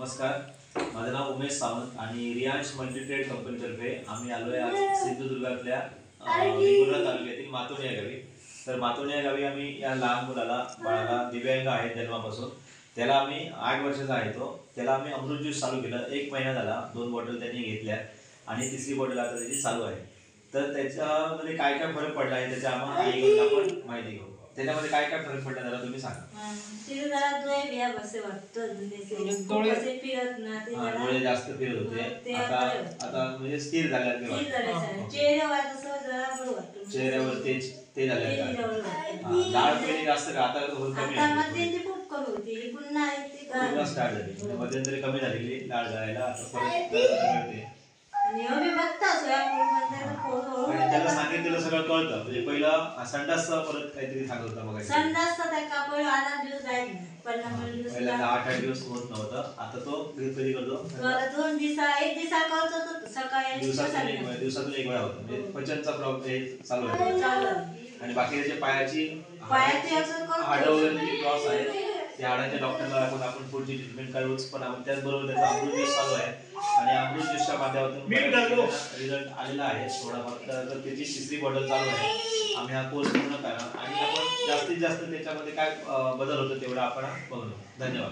नमस्कार, माझं नाव उमेश सावंत आणि रियांश मल्टीट्रेड कंपनीतर्फे आम्ही आलोय आज सिंधुदुर्गातल्या वेंगुर्ला तालुक्यातील मातोणी या गावी. तर मातोणी या गावी आम्ही या लहान मुलाला बाळाला दिव्यांग आहे जन्मापासून, त्याला आम्ही 8 वर्षाचा आहे तो, त्याला आम्ही अमृत ज्यूस चालू केलं. 1 महिना झाला, 2 बॉटल त्यांनी घेतल्या आणि 3री बॉटल आता त्याची चालू आहे. तर त्याच्यामध्ये काय काय फरक पडला आहे त्याच्या आईकडून आपण माहिती घेऊ. त्याच्यामध्ये काय काय फरक पडला जरा तुम्ही सांगा. डोळे जास्त फिरत होते, आता म्हणजे स्थिर झाल्यात. चेहऱ्यावर ते झाले लाळ पहिले जास्त का आता कमी पूर्ण स्टार्ट झाली, मध्यंतरी कमी झालेली लाळ जायला आता परत आणि त्याला सांगितलेलं सगळं कळतं. म्हणजे पहिलं संडासचा परत काहीतरी सांगत होता बघा. पहिल्यांदा 8 दिवस होत नव्हतं, आता तो कधी करतो दिवसातून 1 वेळा होतो. म्हणजे पचनचा प्रॉब्लेम चालू आहे आणि बाकी त्याच्या पायाची हाडं वगैरे क्रॉस आहे, त्या हाडाच्या डॉक्टरला दाखवून आपण पुढची ट्रीटमेंट करूच. पण आपण त्याचबरोबर त्याचा अमृत ज्यूस चालू आहे आणि अमृत ज्यूसच्या माध्यमातून रिझल्ट आलेला आहे थोडाफार. तर त्याची 3री बॉटल चालू आहे. आम्ही हा कोर्स पूर्ण करणार आणि आपण जास्तीत जास्त त्याच्यामध्ये काय बदल होतो तेवढा आपण बघू. धन्यवाद.